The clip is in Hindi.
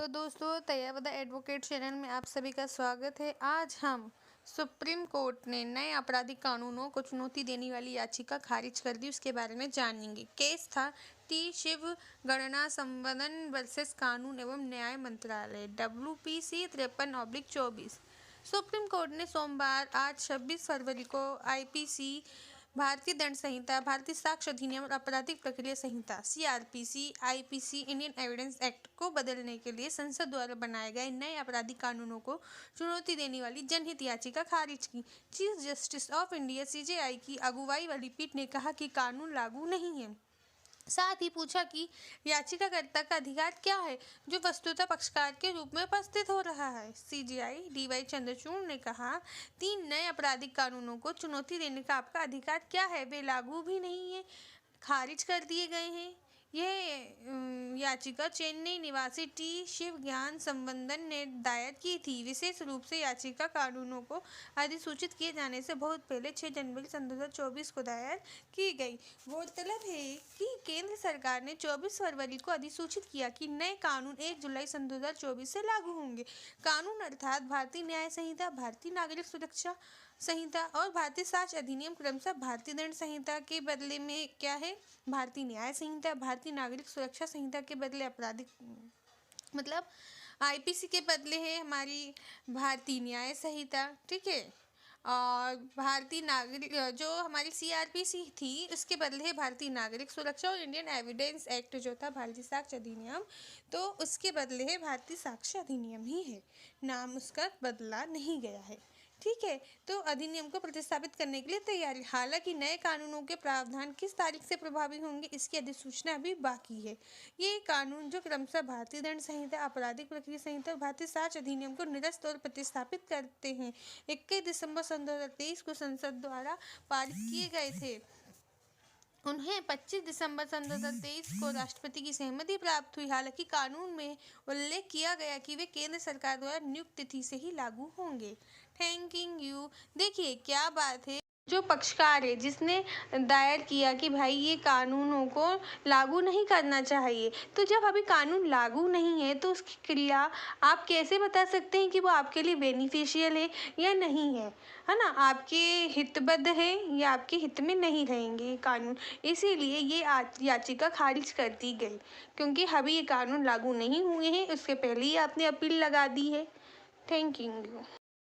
तो दोस्तों, तैयाबदा एडवोकेट चैनल में आप सभी का स्वागत है। आज हम सुप्रीम कोर्ट ने नए आपराधिक कानूनों को चुनौती देने वाली याचिका खारिज कर दी, उसके बारे में जानेंगे। केस था टी शिव गणना संवर्धन वर्सेस कानून एवं न्याय मंत्रालय WPC 53/24। सुप्रीम कोर्ट ने सोमवार आज 26 फरवरी को IPC, भारतीय दंड संहिता, भारतीय साक्ष्य अधिनियम और आपराधिक प्रक्रिया संहिता CRPC, IPC, Indian evidence act को बदलने के लिए संसद द्वारा बनाए गए नए आपराधिक कानूनों को चुनौती देने वाली जनहित याचिका खारिज की। Chief justice of India CJI की अगुवाई वाली पीठ ने कहा कि कानून लागू नहीं है। साथ ही पूछा कि याचिकाकर्ता का अधिकार क्या है जो वस्तुतः पक्षकार के रूप में उपस्थित हो रहा है। CJI DY चंद्रचूड़ ने कहा, 3 नए आपराधिक कानूनों को चुनौती देने का आपका अधिकार क्या है? वे लागू भी नहीं है, खारिज कर दिए गए हैं। यह याचिका चेन्नई निवासी टी शिव ज्ञान संवर्धन ने दायर की थी। विशेष रूप से याचिका कानूनों को अधिसूचित किए जाने से बहुत पहले 6 जनवरी 2024 को दायर की गई। गौरतलब है कि केंद्र सरकार ने 24 फरवरी को अधिसूचित किया कि नए कानून 1 जुलाई 2024 से लागू होंगे। कानून अर्थात भारतीय न्याय संहिता, भारतीय नागरिक सुरक्षा संहिता और भारतीय साक्ष्य अधिनियम क्रमशः भारतीय दंड संहिता के बदले में क्या है, भारतीय न्याय संहिता, भारतीय नागरिक सुरक्षा संहिता के बदले आपराधिक मतलब IPC के बदले है हमारी भारतीय न्याय संहिता, ठीक है। और भारतीय नागरिक जो हमारी CRPC थी उसके बदले है भारतीय नागरिक सुरक्षा, और इंडियन एविडेंस एक्ट जो था भारतीय साक्ष्य अधिनियम, तो उसके बदले है भारतीय साक्ष्य अधिनियम ही है, नाम उसका बदला नहीं गया है, ठीक है। तो अधिनियम को प्रतिस्थापित करने के लिए तैयारी। हालांकि नए कानूनों के प्रावधान किस तारीख से प्रभावी होंगे इसकी अधिसूचना अभी बाकी है। ये कानून जो क्रमशः भारतीय दंड संहिता, आपराधिक प्रक्रिया संहिता और भारतीय साक्ष्य अधिनियम को निरस्त और प्रतिस्थापित करते हैं, 21 दिसंबर 2023 को संसद द्वारा पारित किए गए थे। उन्हें 25 दिसंबर 2023 को राष्ट्रपति की सहमति प्राप्त हुई। हालांकि कानून में उल्लेख किया गया कि वे केंद्र सरकार द्वारा नियुक्त तिथि से ही लागू होंगे। Thank you. देखिए क्या बात है, जो पक्षकार है जिसने दायर किया कि भाई ये कानूनों को लागू नहीं करना चाहिए, तो जब अभी कानून लागू नहीं है तो उसकी क्रिया आप कैसे बता सकते हैं कि वो आपके लिए बेनिफिशियल है या नहीं है ना, आपके हितबद्ध है या आपके हित में नहीं रहेंगे कानून। इसीलिए ये याचिका खारिज कर दी गई, क्योंकि अभी ये कानून लागू नहीं हुए हैं, उसके पहले ही आपने अपील लगा दी है। Thank you.